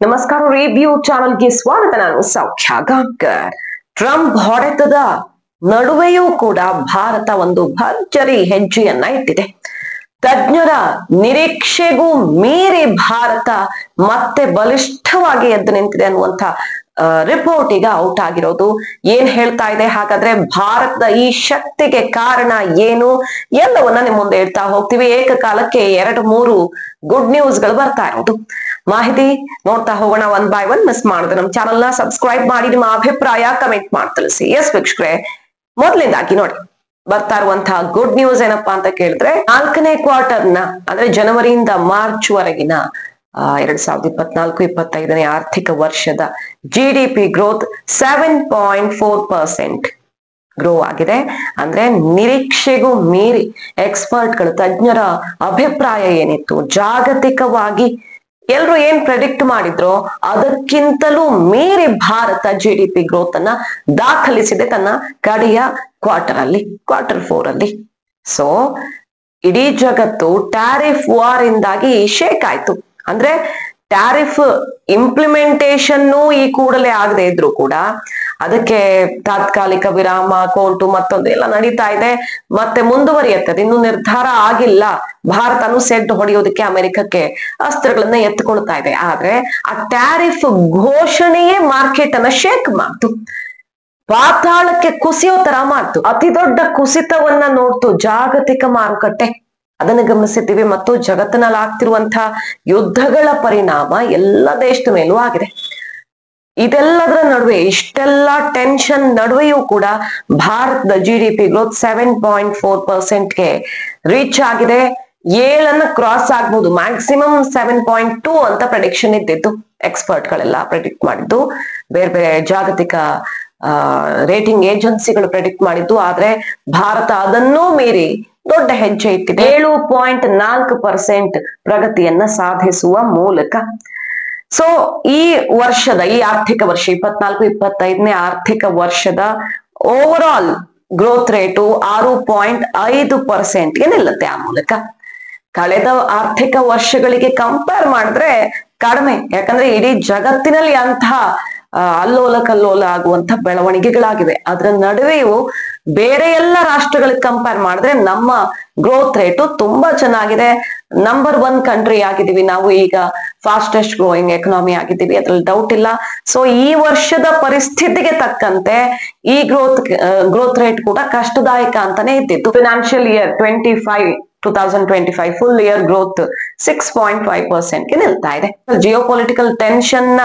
ನಮಸ್ಕಾರ ರಿವ್ಯೂ ಚಾನೆಲ್ಗೆ ಸ್ವಾಗತ. ನಾನು ಸೌಖ್ಯ ಗಾಂವ್ಕರ್. ಟ್ರಂಪ್ ಹೊಡೆತದ ನಡುವೆಯೂ ಕೂಡ ಭಾರತ ಒಂದು ಭರ್ಜರಿ ಹೆಜ್ಜೆಯನ್ನ ಇಟ್ಟಿದೆ. ತಜ್ಞರ ನಿರೀಕ್ಷೆಗೂ ಮೀರಿ ಭಾರತ ಮತ್ತೆ ಬಲಿಷ್ಠವಾಗಿ ಎದ್ದು ನಿಂತಿದೆ ಅನ್ನುವಂತ ರಿಪೋರ್ಟ್ ಈಗ ಔಟ್ ಆಗಿರೋದು ಏನ್ ಹೇಳ್ತಾ ಇದೆ? ಹಾಗಾದ್ರೆ ಭಾರತದ ಈ ಶಕ್ತಿಗೆ ಕಾರಣ ಏನು ಎಲ್ಲವನ್ನ ನಿಮ್ ಮುಂದೆ ಹೇಳ್ತಾ ಹೋಗ್ತೀವಿ. ಏಕಕಾಲಕ್ಕೆ 2-3 ಗುಡ್ ನ್ಯೂಸ್ ಗಳು ಬರ್ತಾ ಇರೋದು. ಮಾಹಿತಿ ನೋಡ್ತಾ ಹೋಗೋಣ ಒನ್ ಬೈ ಒನ್. ಮಿಸ್ ಮಾಡಿದ್ರೆ ನಮ್ಮ ಚಾನಲ್ ನ ಸಬ್ಸ್ಕ್ರೈಬ್ ಮಾಡಿ ನಿಮ್ಮ ಅಭಿಪ್ರಾಯ ಕಮೆಂಟ್ ಮಾಡಿ ತಿಳಿಸಿ. ಎಸ್ ವೀಕ್ಷಕರೇ, ಮೊದಲಿಂದಾಗಿ ನೋಡಿ ಬರ್ತಾ ಇರುವಂತಹ ಗುಡ್ ನ್ಯೂಸ್ ಏನಪ್ಪಾ ಅಂತ ಕೇಳಿದ್ರೆ, 4ನೇ ಕ್ವಾರ್ಟರ್ ನ ಅಂದ್ರೆ ಜನವರಿಯಿಂದ ಮಾರ್ಚ್ ವರೆಗಿನ 2024-25ನೇ ಆರ್ಥಿಕ ವರ್ಷದ GDP ಗ್ರೋತ್ 7.4% ಗ್ರೋ ಆಗಿದೆ. ಅಂದ್ರೆ ನಿರೀಕ್ಷೆಗೂ ಮೀರಿ ಎಕ್ಸ್ಪರ್ಟ್ಗಳು ತಜ್ಞರ ಅಭಿಪ್ರಾಯ ಏನಿತ್ತು, ಜಾಗತಿಕವಾಗಿ ಎಲ್ರು ಏನ್ ಪ್ರೆಡಿಕ್ಟ್ ಮಾಡಿದ್ರೋ ಅದಕ್ಕಿಂತಲೂ ಮೀರಿ ಭಾರತ GDP ಗ್ರೋತ್ ಅನ್ನ ದಾಖಲಿಸಿದೆ ತನ್ನ ಕಡೆಯ ಕ್ವಾರ್ಟರ್ 4 ಅಲ್ಲಿ. ಸೊ ಇಡೀ ಜಗತ್ತು ಟ್ಯಾರಿಫ್ ವಾರ್ ಇಂದಾಗಿ ಶೇಕ್ ಆಯ್ತು. ಅಂದ್ರೆ ಟ್ಯಾರಿಫ್ ಇಂಪ್ಲಿಮೆಂಟೇಶನ್ ಈ ಕೂಡಲೇ ಆಗದೆ ಇದ್ರು ಕೂಡ ಅದಕ್ಕೆ ತಾತ್ಕಾಲಿಕ ವಿರಾಮ, ಕೋರ್ಟು ಮತ್ತೊಂದು ಎಲ್ಲ ನಡೀತಾ ಇದೆ, ಮತ್ತೆ ಮುಂದುವರಿಯುತ್ತದೆ. ಇನ್ನು ನಿರ್ಧಾರ ಆಗಿಲ್ಲ. ಭಾರತನು ಸೆಡ್ ಹೊಡೆಯೋದಕ್ಕೆ ಅಮೆರಿಕಕ್ಕೆ ಅಸ್ತ್ರಗಳನ್ನ ಎತ್ತುಕೊಳ್ತಾ ಇದೆ. ಆದ್ರೆ ಆ ಟ್ಯಾರಿಫ್ ಘೋಷಣೆಯೇ ಮಾರ್ಕೆಟ್ ಅನ್ನ ಶೇಕ್ ಮಾಡ್ತು, ಪಾತಾಳಕ್ಕೆ ಕುಸಿಯೋ ತರ ಮಾಡ್ತು. ಅತಿ ದೊಡ್ಡ ಕುಸಿತವನ್ನ ನೋಡ್ತು ಜಾಗತಿಕ ಮಾರುಕಟ್ಟೆ. ಅದನ್ನು ಗಮನಿಸಿದ್ದೀವಿ. ಮತ್ತು ಜಗತ್ತಿನಲ್ಲಿ ಆಗ್ತಿರುವಂತಹ ಯುದ್ಧಗಳ ಪರಿಣಾಮ ಎಲ್ಲ ದೇಶದ ಮೇಲೂ ಆಗಿದೆ. ಇದೆಲ್ಲದರ ನಡುವೆ, ಇಷ್ಟೆಲ್ಲ ಟೆನ್ಷನ್ ನಡುವೆಯೂ ಕೂಡ ಭಾರತದ GDP ಗ್ರೋತ್ 7.4%ಗೆ ರೀಚ್ ಆಗಿದೆ. 7 ಕ್ರಾಸ್ ಆಗ್ಬಹುದು, ಮ್ಯಾಕ್ಸಿಮಮ್ 7.2 ಅಂತ ಪ್ರೆಡಿಕ್ಷನ್ ಇದ್ದಿತ್ತು. ಎಕ್ಸ್ಪರ್ಟ್ ಗಳೆಲ್ಲ ಪ್ರೆಡಿಕ್ಟ್ ಮಾಡಿದ್ದು, ಬೇರೆ ಬೇರೆ ಜಾಗತಿಕ ರೇಟಿಂಗ್ ಏಜೆನ್ಸಿಗಳು ಪ್ರೆಡಿಕ್ಟ್ ಮಾಡಿದ್ದು. ಆದ್ರೆ ಭಾರತ ಅದನ್ನೂ ಮೀರಿ ದೊಡ್ಡ ಹೆಜ್ಜೆ ಇಟ್ಟಿದೆ. 7.4% ಪ್ರಗತಿಯನ್ನ ಸಾಧಿಸುವ ಮೂಲಕ. ಸೊ ಈ ವರ್ಷದ, ಈ ಆರ್ಥಿಕ ವರ್ಷ 24-25ನೇ ಆರ್ಥಿಕ ವರ್ಷದ ಓವರ್ ಆಲ್ ಗ್ರೋತ್ ರೇಟು 6.5%ಗೆ ನಿಲ್ಲುತ್ತೆ. ಆ ಮೂಲಕ ಕಳೆದ ಆರ್ಥಿಕ ವರ್ಷಗಳಿಗೆ ಕಂಪೇರ್ ಮಾಡಿದ್ರೆ ಕಡಿಮೆ. ಯಾಕಂದ್ರೆ ಇಡೀ ಜಗತ್ತಿನಲ್ಲಿ ಅಂತಹ ಅಲ್ಲೋಲ ಕಲ್ಲೋಲ ಆಗುವಂತ ಬೆಳವಣಿಗೆಗಳಾಗಿವೆ. ಅದರ ನಡುವೆಯೂ ಬೇರೆ ಎಲ್ಲ ರಾಷ್ಟ್ರಗಳಿಗೆ ಕಂಪೇರ್ ಮಾಡಿದ್ರೆ ನಮ್ಮ ಗ್ರೋತ್ ರೇಟು ತುಂಬಾ ಚೆನ್ನಾಗಿದೆ. ನಂಬರ್ 1 ಕಂಟ್ರಿ ಆಗಿದ್ದೀವಿ ನಾವು ಈಗ, ಫಾಸ್ಟೆಸ್ಟ್ ಗ್ರೋಯಿಂಗ್ ಎಕನಾಮಿ ಆಗಿದ್ದೀವಿ, ಅದ್ರಲ್ಲಿ ಡೌಟ್ ಇಲ್ಲ. ಸೊ ಈ ವರ್ಷದ ಪರಿಸ್ಥಿತಿಗೆ ತಕ್ಕಂತೆ ಈ ಗ್ರೋತ್ ರೇಟ್ ಕೂಡ ಕಷ್ಟದಾಯಕ ಅಂತಾನೆ ಇದ್ದಿತ್ತು. Financial year 2025 full year growth 6.5%ಗೆ ನಿಲ್ತಾ ಇದೆ. ಜಿಯೋಪೊಲಿಟಿಕಲ್ ಟೆನ್ಷನ್ ನ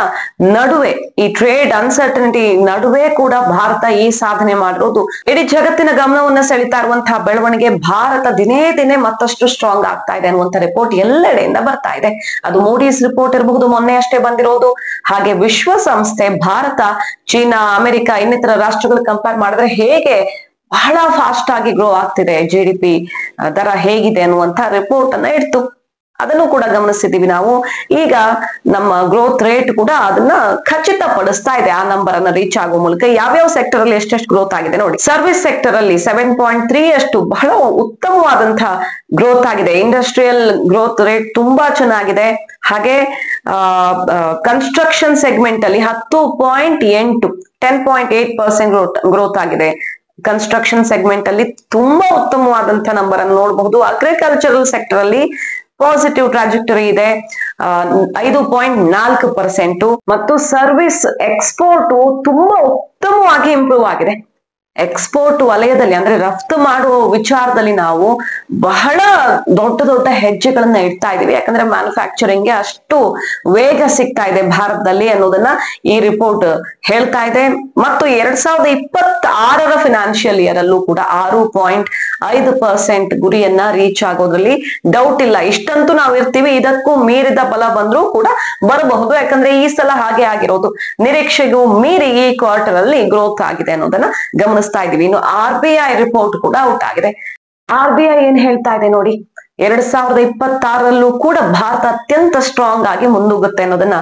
ನಡುವೆ, ಈ ಟ್ರೇಡ್ ಅನ್ಸರ್ಟನಿಟಿ ನಡುವೆ ಕೂಡ ಭಾರತ ಈ ಸಾಧನೆ ಮಾಡಿರೋದು ಇಡೀ ಜಗತ್ತಿನ ಗಮನವನ್ನ ಸೆಳೀತಾ ಇರುವಂತಹ ಬೆಳವಣಿಗೆ. ಭಾರತ ದಿನೇ ದಿನೇ ಮತ್ತಷ್ಟು ಸ್ಟ್ರಾಂಗ್ ಆಗ್ತಾ ಇದೆ ಅನ್ನುವಂತ ರಿಪೋರ್ಟ್ ಎಲ್ಲೆಡೆಯಿಂದ ಬರ್ತಾ ಇದೆ. ಅದು ಮೂಡೀಸ್ ರಿಪೋರ್ಟ್ ಇರಬಹುದು, ಮೊನ್ನೆ ಅಷ್ಟೇ ಬಂದಿರೋದು. ಹಾಗೆ ವಿಶ್ವಸಂಸ್ಥೆ ಭಾರತ, ಚೀನಾ, ಅಮೆರಿಕ ಇನ್ನಿತರ ರಾಷ್ಟ್ರಗಳು ಕಂಪೇರ್ ಮಾಡಿದ್ರೆ ಹೇಗೆ ಬಹಳ ಫಾಸ್ಟ್ ಆಗಿ ಗ್ರೋ ಆಗ್ತಿದೆ, GDP ದರ ಹೇಗಿದೆ ಅನ್ನುವಂತ ರಿಪೋರ್ಟ್ ಅನ್ನ ಇಡ್ತು. ಅದನ್ನು ಕೂಡ ಗಮನಿಸಿದೀವಿ ನಾವು. ಈಗ ನಮ್ಮ ಗ್ರೋತ್ ರೇಟ್ ಕೂಡ ಅದನ್ನ ಖಚಿತಪಡಿಸ್ತಾ ಇದೆ. ಆ ನಂಬರ್ ಅನ್ನ ರೀಚ್ ಆಗುವ ಮೂಲಕ ಯಾವ್ಯಾವ ಸೆಕ್ಟರ್ ಅಲ್ಲಿ ಎಷ್ಟೆಷ್ಟು ಗ್ರೋತ್ ಆಗಿದೆ ನೋಡಿ. ಸರ್ವಿಸ್ ಸೆಕ್ಟರ್ ಅಲ್ಲಿ 7.3 ಅಷ್ಟು ಬಹಳ ಉತ್ತಮವಾದಂತಹ ಗ್ರೋತ್ ಆಗಿದೆ. ಇಂಡಸ್ಟ್ರಿಯಲ್ ಗ್ರೋತ್ ರೇಟ್ ತುಂಬಾ ಚೆನ್ನಾಗಿದೆ. ಹಾಗೆ ಕನ್ಸ್ಟ್ರಕ್ಷನ್ ಸೆಗ್ಮೆಂಟ್ ಅಲ್ಲಿ 10.8 10.8% ಗ್ರೋತ್ ಆಗಿದೆ. ಕನ್ಸ್ಟ್ರಕ್ಷನ್ ಸೆಗ್ಮೆಂಟ್ ಅಲ್ಲಿ ತುಂಬಾ ಉತ್ತಮವಾದಂತ ನಂಬರ್ ಅನ್ನು ನೋಡಬಹುದು. ಅಗ್ರಿಕಲ್ಚರಲ್ ಸೆಕ್ಟರ್ ಅಲ್ಲಿ ಪಾಸಿಟಿವ್ ಟ್ರಾಜೆಕ್ಟರಿ ಇದೆ, 5.4%. ಮತ್ತು ಸರ್ವಿಸ್ ಎಕ್ಸ್ಪೋರ್ಟ್ ತುಂಬಾ ಉತ್ತಮವಾಗಿ ಇಂಪ್ರೂವ್ ಆಗಿದೆ. ಎಕ್ಸ್ಪೋರ್ಟ್ ವಲಯದಲ್ಲಿ ಅಂದ್ರೆ ರಫ್ತು ಮಾಡುವ ವಿಚಾರದಲ್ಲಿ ನಾವು ಬಹಳ ದೊಡ್ಡ ದೊಡ್ಡ ಹೆಜ್ಜೆಗಳನ್ನ ಇಡ್ತಾ ಇದೀವಿ. ಯಾಕಂದ್ರೆ ಮ್ಯಾನುಫ್ಯಾಕ್ಚರಿಂಗ್ಗೆ ಅಷ್ಟು ವೇಗ ಸಿಗ್ತಾ ಇದೆ ಭಾರತದಲ್ಲಿ ಅನ್ನೋದನ್ನ ಈ ರಿಪೋರ್ಟ್ ಹೇಳ್ತಾ ಇದೆ. ಮತ್ತು 2026ರ ಫಿನಾನ್ಷಿಯಲ್ ಇಯರ್ ಅಲ್ಲೂ ಕೂಡ 6.5% ಗುರಿಯನ್ನ ರೀಚ್ ಆಗೋದ್ರಲ್ಲಿ ಡೌಟ್ ಇಲ್ಲ. ಇಷ್ಟಂತೂ ನಾವು ಇರ್ತೀವಿ. ಇದಕ್ಕೂ ಮೀರಿದ ಬಲ ಬಂದ್ರೂ ಕೂಡ ಬರಬಹುದು. ಯಾಕಂದ್ರೆ ಈ ಸಲ ಹಾಗೆ ಆಗಿರೋದು, ನಿರೀಕ್ಷೆಗೂ ಮೀರಿ ಈ ಕ್ವಾರ್ಟರ್ ಅಲ್ಲಿ ಗ್ರೋತ್ ಆಗಿದೆ ಅನ್ನೋದನ್ನ ಗಮನಿಸ್ತಾ ಇದೀವಿ. ಇನ್ನು RBI ರಿಪೋರ್ಟ್ ಕೂಡ ಔಟ್ ಆಗಿದೆ. RBI ಏನ್ ಹೇಳ್ತಾ ಇದೆ ನೋಡಿ, 2026ರಲ್ಲೂ ಕೂಡ ಭಾರತ ಅತ್ಯಂತ ಸ್ಟ್ರಾಂಗ್ ಆಗಿ ಮುನ್ನುಗ್ಗುತ್ತೆ ಅನ್ನೋದನ್ನ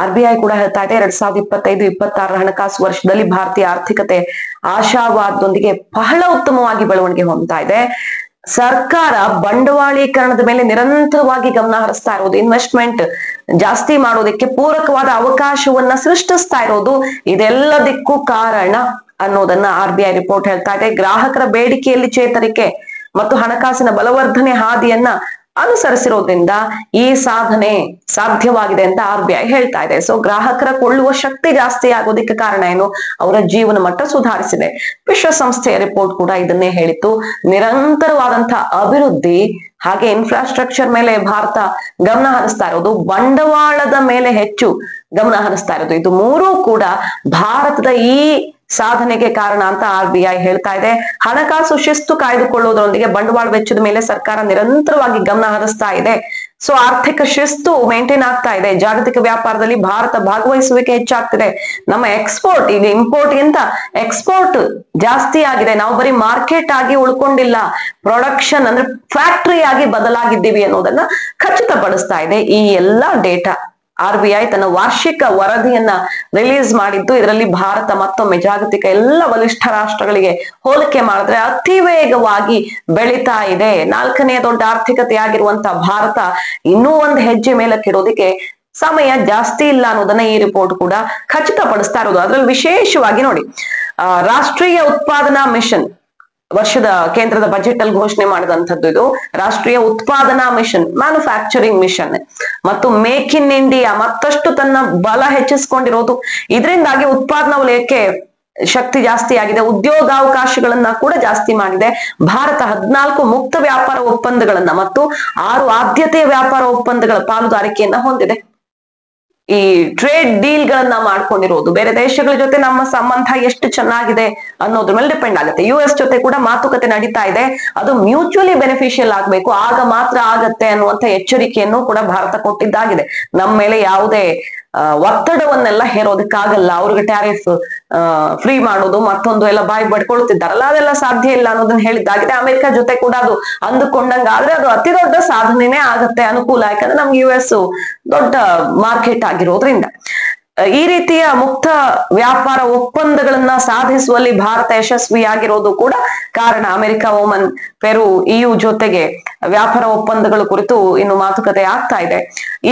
RBI ಕೂಡ ಹೇಳ್ತಾ ಇದೆ. 2025-26 ಹಣಕಾಸು ವರ್ಷದಲ್ಲಿ ಭಾರತೀಯ ಆರ್ಥಿಕತೆ ಆಶಾವಾದದೊಂದಿಗೆ ಬಹಳ ಉತ್ತಮವಾಗಿ ಬೆಳವಣಿಗೆ ಹೊಂದ್ತಾ ಇದೆ. ಸರ್ಕಾರ ಬಂಡವಾಳೀಕರಣದ ಮೇಲೆ ನಿರಂತರವಾಗಿ ಗಮನ ಹರಿಸ್ತಾ ಇರೋದು, ಇನ್ವೆಸ್ಟ್ಮೆಂಟ್ ಜಾಸ್ತಿ ಮಾಡೋದಕ್ಕೆ ಪೂರಕವಾದ ಅವಕಾಶವನ್ನ ಸೃಷ್ಟಿಸ್ತಾ ಇರೋದು ಇದೆಲ್ಲದಕ್ಕೂ ಕಾರಣ ಅನ್ನೋದನ್ನ RBI ರಿಪೋರ್ಟ್ ಹೇಳ್ತಾ ಇದೆ. ಗ್ರಾಹಕರ ಬೇಡಿಕೆಯಲ್ಲಿ ಚೇತರಿಕೆ ಮತ್ತು ಹಣಕಾಸಿನ ಬಲವರ್ಧನೆ ಹಾದಿಯನ್ನ ಅನುಸರಿಸಿರೋದ್ರಿಂದ ಈ ಸಾಧನೆ ಸಾಧ್ಯವಾಗಿದೆ ಅಂತ RBI ಹೇಳ್ತಾ ಇದೆ. ಸೊ ಗ್ರಾಹಕರ ಕೊಳ್ಳುವ ಶಕ್ತಿ ಜಾಸ್ತಿ ಆಗೋದಕ್ಕೆ ಕಾರಣ ಏನು? ಅವರ ಜೀವನ ಮಟ್ಟ ಸುಧಾರಿಸಿದೆ. ವಿಶ್ವಸಂಸ್ಥೆಯ ರಿಪೋರ್ಟ್ ಕೂಡ ಇದನ್ನೇ ಹೇಳಿತ್ತು. ನಿರಂತರವಾದಂತಹ ಅಭಿವೃದ್ಧಿ ಹಾಗೆ ಇನ್ಫ್ರಾಸ್ಟ್ರಕ್ಚರ್ ಮೇಲೆ ಭಾರತ ಗಮನ ಹರಿಸ್ತಾ ಇರೋದು, ಬಂಡವಾಳದ ಮೇಲೆ ಹೆಚ್ಚು ಗಮನ ಹರಿಸ್ತಾ ಇರೋದು, ಇದು ಮೂರೂ ಕೂಡ ಭಾರತದ ಈ ಸಾಧನೆಗೆ ಕಾರಣ ಅಂತ RBI ಹೇಳ್ತಾ ಇದೆ. ಹಣಕಾಸು ಶಿಸ್ತು ಕಾಯ್ದುಕೊಳ್ಳುವುದರೊಂದಿಗೆ ಬಂಡವಾಳ ವೆಚ್ಚದ ಮೇಲೆ ಸರ್ಕಾರ ನಿರಂತರವಾಗಿ ಗಮನ ಹರಿಸ್ತಾ ಇದೆ. ಸೊ ಆರ್ಥಿಕ ಶಿಸ್ತು ಮೇಂಟೈನ್ ಆಗ್ತಾ ಇದೆ. ಜಾಗತಿಕ ವ್ಯಾಪಾರದಲ್ಲಿ ಭಾರತ ಭಾಗವಹಿಸುವಿಕೆ ಹೆಚ್ಚಾಗ್ತಿದೆ. ನಮ್ಮ ಎಕ್ಸ್ಪೋರ್ಟ್ ಈಗ ಇಂಪೋರ್ಟ್ ಗಿಂತ ಎಕ್ಸ್ಪೋರ್ಟ್ ಜಾಸ್ತಿ ಆಗಿದೆ. ನಾವು ಬರೀ ಮಾರ್ಕೆಟ್ ಆಗಿ ಉಳ್ಕೊಂಡಿಲ್ಲ, ಪ್ರೊಡಕ್ಷನ್ ಅಂದ್ರೆ ಫ್ಯಾಕ್ಟರಿ ಆಗಿ ಬದಲಾಗಿದ್ದೀವಿ ಅನ್ನೋದನ್ನ ಖಚಿತಪಡಿಸ್ತಾ ಇದೆ ಈ ಎಲ್ಲಾ ಡೇಟಾ. RBI ತನ್ನ ವಾರ್ಷಿಕ ವರದಿಯನ್ನ ರಿಲೀಸ್ ಮಾಡಿದ್ದು. ಇದರಲ್ಲಿ ಭಾರತ ಮತ್ತೊಮ್ಮೆ ಜಾಗತಿಕ ಎಲ್ಲ ಬಲಿಷ್ಠ ರಾಷ್ಟ್ರಗಳಿಗೆ ಹೋಲಿಕೆ ಮಾಡಿದ್ರೆ ಅತಿ ವೇಗವಾಗಿ ಬೆಳೀತಾ ಇದೆ. 4ನೇ ದೊಡ್ಡ ಆರ್ಥಿಕತೆಯಾಗಿರುವಂತಹ ಭಾರತ ಇನ್ನೂ ಒಂದು ಹೆಜ್ಜೆ ಮೇಲಕ್ಕಿರೋದಕ್ಕೆ ಸಮಯ ಜಾಸ್ತಿ ಇಲ್ಲ ಅನ್ನೋದನ್ನ ಈ ರಿಪೋರ್ಟ್ ಕೂಡ ಖಚಿತಪಡಿಸ್ತಾ ಇರೋದು. ಅದ್ರಲ್ಲಿ ವಿಶೇಷವಾಗಿ ನೋಡಿ, ರಾಷ್ಟ್ರೀಯ ಉತ್ಪಾದನಾ ಮಿಷನ್ ವರ್ಷದ ಕೇಂದ್ರದ ಬಜೆಟ್ ಅಲ್ಲಿ ಘೋಷಣೆ ಮಾಡಿದಂಥದ್ದು ಇದು. ರಾಷ್ಟ್ರೀಯ ಉತ್ಪಾದನಾ ಮಿಷನ್, ಮ್ಯಾನುಫ್ಯಾಕ್ಚರಿಂಗ್ ಮಿಷನ್ ಮತ್ತು ಮೇಕ್ ಇನ್ ಇಂಡಿಯಾ ಮತ್ತಷ್ಟು ತನ್ನ ಬಲ ಹೆಚ್ಚಿಸ್ಕೊಂಡಿರೋದು. ಇದರಿಂದಾಗಿ ಉತ್ಪಾದನಾ ವಲಯಕ್ಕೆ ಶಕ್ತಿ ಜಾಸ್ತಿ ಆಗಿದೆ, ಉದ್ಯೋಗಾವಕಾಶಗಳನ್ನ ಕೂಡ ಜಾಸ್ತಿ ಮಾಡಿದೆ. ಭಾರತ 14 ಮುಕ್ತ ವ್ಯಾಪಾರ ಒಪ್ಪಂದಗಳನ್ನ ಮತ್ತು 6 ಆದ್ಯತೆಯ ವ್ಯಾಪಾರ ಒಪ್ಪಂದಗಳ ಪಾಲುದಾರಿಕೆಯನ್ನ ಹೊಂದಿದೆ. ಈ ಟ್ರೇಡ್ ಡೀಲ್ ಗಳನ್ನ ಮಾಡ್ಕೊಂಡಿರೋದು ಬೇರೆ ದೇಶಗಳ ಜೊತೆ ನಮ್ಮ ಸಂಬಂಧ ಎಷ್ಟು ಚೆನ್ನಾಗಿದೆ ಅನ್ನೋದ್ರ ಮೇಲೆ ಡಿಪೆಂಡ್ ಆಗುತ್ತೆ. US ಜೊತೆ ಕೂಡ ಮಾತುಕತೆ ನಡೀತಾ ಇದೆ, ಅದು ಮ್ಯೂಚುವಲಿ ಬೆನಿಫಿಷಿಯಲ್ ಆಗ್ಬೇಕು, ಆಗ ಮಾತ್ರ ಆಗತ್ತೆ ಅನ್ನುವಂತ ಎಚ್ಚರಿಕೆಯನ್ನು ಕೂಡ ಭಾರತ ಕೊಟ್ಟಿದ್ದಾಗಿದೆ. ನಮ್ಮ ಮೇಲೆ ಯಾವುದೇ ಒತ್ತಡವನ್ನೆಲ್ಲ ಹೇರೋದಕ್ಕಾಗಲ್ಲ. ಅವ್ರಿಗೆ ಟ್ಯಾರಿಫ್ ಫ್ರೀ ಮಾಡೋದು ಮತ್ತೊಂದು ಎಲ್ಲ ಬಾಯಿ ಬಡ್ಕೊಳ್ತಿದ್ದಾರಲ್ಲ, ಅದೆಲ್ಲ ಸಾಧ್ಯ ಇಲ್ಲ ಅನ್ನೋದನ್ನ ಹೇಳಿದ್ದಾಗಿದೆ. ಅಮೆರಿಕ ಜೊತೆ ಕೂಡ ಅದು ಅಂದುಕೊಂಡಂಗ ಆದ್ರೆ ಅದು ಅತಿ ದೊಡ್ಡ ಸಾಧನೆನೇ ಆಗತ್ತೆ, ಅನುಕೂಲ. ಯಾಕಂದ್ರೆ ನಮ್ಗೆ US ದೊಡ್ಡ ಮಾರ್ಕೆಟ್ ಆಗಿರೋದ್ರಿಂದ ಈ ರೀತಿಯ ಮುಕ್ತ ವ್ಯಾಪಾರ ಒಪ್ಪಂದಗಳನ್ನ ಸಾಧಿಸುವಲ್ಲಿ ಭಾರತ ಯಶಸ್ವಿಯಾಗಿರೋದು ಕೂಡ ಕಾರಣ. ಅಮೆರಿಕ, ಒಮನ್, ಪೆರು, EU ಜೊತೆಗೆ ವ್ಯಾಪಾರ ಒಪ್ಪಂದಗಳ ಕುರಿತು ಇನ್ನು ಮಾತುಕತೆ ಆಗ್ತಾ ಇದೆ.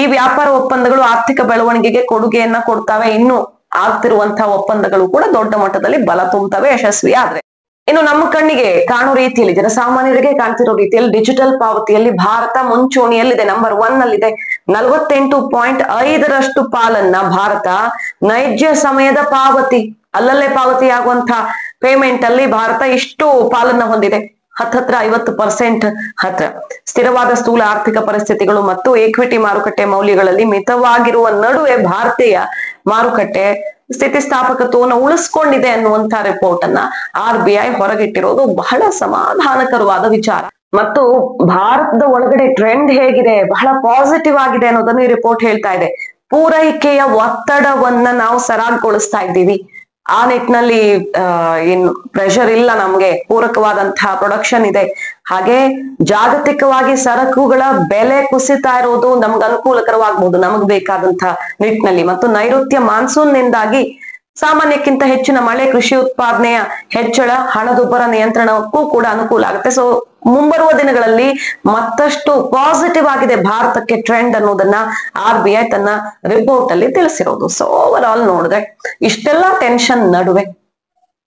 ಈ ವ್ಯಾಪಾರ ಒಪ್ಪಂದಗಳು ಆರ್ಥಿಕ ಬೆಳವಣಿಗೆಗೆ ಕೊಡುಗೆಯನ್ನ ಕೊಡ್ತವೆ. ಇನ್ನು ಆಗ್ತಿರುವಂತಹ ಒಪ್ಪಂದಗಳು ಕೂಡ ದೊಡ್ಡ ಮಟ್ಟದಲ್ಲಿ ಬಲ ತುಂಬುತ್ತವೆ ಯಶಸ್ವಿ ಆದ್ರೆ. ಇನ್ನು ನಮ್ಮ ಕಣ್ಣಿಗೆ ಕಾಣೋ ರೀತಿಯಲ್ಲಿ, ಜನಸಾಮಾನ್ಯರಿಗೆ ಕಾಣ್ತಿರೋ ರೀತಿಯಲ್ಲಿ ಡಿಜಿಟಲ್ ಪಾವತಿಯಲ್ಲಿ ಭಾರತ ಮುಂಚೂಣಿಯಲ್ಲಿದೆ, ನಂಬರ್ 1 ನಲ್ಲಿದೆ. 48.5% ಪಾಲನ್ನ ಭಾರತ ನೈಜ ಸಮಯದ ಪಾವತಿ, ಅಲ್ಲಲ್ಲೇ ಪಾವತಿ ಆಗುವಂತ ಪೇಮೆಂಟ್ ಅಲ್ಲಿ ಭಾರತ ಇಷ್ಟು ಪಾಲನ್ನ ಹೊಂದಿದೆ. ಹತ್ರ 50% ಹತ್ರ. ಸ್ಥಿರವಾದ ಸ್ಥೂಲ ಆರ್ಥಿಕ ಪರಿಸ್ಥಿತಿಗಳು ಮತ್ತು ಈಕ್ವಿಟಿ ಮಾರುಕಟ್ಟೆ ಮೌಲ್ಯಗಳಲ್ಲಿ ಮಿತವಾಗಿರುವ ನಡುವೆ ಭಾರತೀಯ ಮಾರುಕಟ್ಟೆ ಸ್ಥಿತಿಸ್ಥಾಪಕತ್ವವನ್ನು ಉಳಿಸ್ಕೊಂಡಿದೆ ಅನ್ನುವಂತ ರಿಪೋರ್ಟ್ ಅನ್ನ RBI ಹೊರಗಿಟ್ಟಿರೋದು ಬಹಳ ಸಮಾಧಾನಕರವಾದ ವಿಚಾರ. ಮತ್ತು ಭಾರತದ ಒಳಗಡೆ ಟ್ರೆಂಡ್ ಹೇಗಿದೆ, ಬಹಳ ಪಾಸಿಟಿವ್ ಆಗಿದೆ ಅನ್ನೋದನ್ನು ಈ ರಿಪೋರ್ಟ್ ಹೇಳ್ತಾ ಇದೆ. ಪೂರೈಕೆಯ ಒತ್ತಡವನ್ನ ನಾವು ಸರಾಗಗೊಳಿಸ್ತಾ ಇದ್ದೀವಿ. ಆ ನಿಟ್ಟಿನಲ್ಲಿ ಏನು ಪ್ರೆಷರ್ ಇಲ್ಲ, ನಮ್ಗೆ ಪೂರಕವಾದಂತಹ ಪ್ರೊಡಕ್ಷನ್ ಇದೆ. ಹಾಗೆ ಜಾಗತಿಕವಾಗಿ ಸರಕುಗಳ ಬೆಲೆ ಕುಸಿತಾ ಇರೋದು ನಮ್ಗೆ ಅನುಕೂಲಕರವಾಗಬಹುದು ನಮಗ್ ಬೇಕಾದಂತಹ ನಿಟ್ಟಿನಲ್ಲಿ. ಮತ್ತು ನೈಋತ್ಯ ಮಾನ್ಸೂನ್ ನಿಂದಾಗಿ ಸಾಮಾನ್ಯಕ್ಕಿಂತ ಹೆಚ್ಚಿನ ಮಳೆ, ಕೃಷಿ ಉತ್ಪಾದನೆಯ ಹೆಚ್ಚಳ, ಹಣದುಬ್ಬರ ನಿಯಂತ್ರಣಕ್ಕೂ ಕೂಡ ಅನುಕೂಲ ಆಗುತ್ತೆ. ಸೊ ಮುಂಬರುವ ದಿನಗಳಲ್ಲಿ ಮತ್ತಷ್ಟು ಪಾಸಿಟಿವ್ ಆಗಿದೆ ಭಾರತಕ್ಕೆ ಟ್ರೆಂಡ್ ಅನ್ನೋದನ್ನ RBI ತನ್ನ ರಿಪೋರ್ಟ್ ಅಲ್ಲಿ ತಿಳಿಸಿರೋದು. ಸೊ ಓವರ್ ಆಲ್ ನೋಡಿದ್ರೆ ಇಷ್ಟೆಲ್ಲಾ ಟೆನ್ಷನ್ ನಡುವೆ,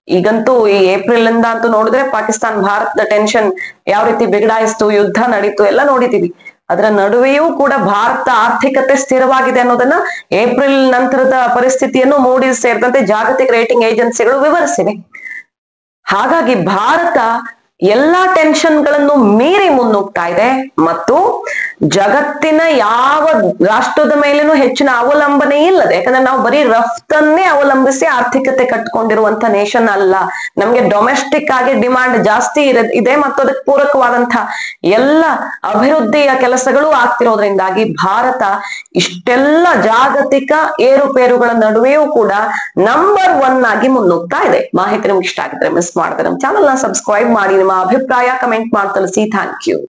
ಈಗಂತೂ ಈ ಏಪ್ರಿಲ್ ಇಂದ ಅಂತೂ ನೋಡಿದ್ರೆ ಪಾಕಿಸ್ತಾನ್ ಭಾರತದ ಟೆನ್ಷನ್ ಯಾವ ರೀತಿ ಬಿಗಡಾಯಿಸ್ತು, ಯುದ್ಧ ನಡೀತು ಎಲ್ಲ ನೋಡಿದೀವಿ. ಅದರ ನಡುವೆಯೂ ಕೂಡ ಭಾರತ ಆರ್ಥಿಕತೆ ಸ್ಥಿರವಾಗಿದೆ ಅನ್ನೋದನ್ನ ಏಪ್ರಿಲ್ ನಂತರದ ಪರಿಸ್ಥಿತಿಯನ್ನು ಮೂಡೀಸ್ ಸೇರಿದಂತೆ ಜಾಗತಿಕ ರೇಟಿಂಗ್ ಏಜೆನ್ಸಿಗಳು ವಿವರಿಸಿವೆ. ಹಾಗಾಗಿ ಭಾರತ ಎಲ್ಲಾ ಟೆನ್ಷನ್ಗಳನ್ನು ಮೀರಿ ಮುನ್ನುಗ್ತಾ ಇದೆ ಮತ್ತು ಜಗತ್ತಿನ ಯಾವ ರಾಷ್ಟ್ರದ ಮೇಲೇನೂ ಹೆಚ್ಚಿನ ಅವಲಂಬನೆ ಇಲ್ಲದೆ, ಯಾಕಂದ್ರೆ ನಾವು ಬರೀ ರಫ್ತನ್ನೇ ಅವಲಂಬಿಸಿ ಆರ್ಥಿಕತೆ ಕಟ್ಕೊಂಡಿರುವಂತ ನೇಷನ್ ಅಲ್ಲ. ನಮ್ಗೆ ಡೊಮೆಸ್ಟಿಕ್ ಆಗಿ ಡಿಮಾಂಡ್ ಜಾಸ್ತಿ ಇದೆ ಮತ್ತು ಅದಕ್ಕೆ ಪೂರಕವಾದಂತಹ ಎಲ್ಲ ಅಭಿವೃದ್ಧಿಯ ಕೆಲಸಗಳು ಆಗ್ತಿರೋದ್ರಿಂದಾಗಿ ಭಾರತ ಇಷ್ಟೆಲ್ಲ ಜಾಗತಿಕ ಏರುಪೇರುಗಳ ನಡುವೆಯೂ ಕೂಡ ನಂಬರ್ 1 ಆಗಿ ಮುನ್ನುಗ್ತಾ ಇದೆ. ಮಾಹಿತಿ ನಿಮ್ಗೆ ಇಷ್ಟ ಆಗಿದ್ರೆ ಮಿಸ್ ಮಾಡಿದ್ರೆ ನಮ್ಮ ಚಾನಲ್ ನ ಸಬ್ಸ್ಕ್ರೈಬ್ ಮಾಡಿ, ನಿಮ್ಮ ಅಭಿಪ್ರಾಯ ಕಮೆಂಟ್ ಮಾಡಿ ತಿಳಿಸಿ. Thank you.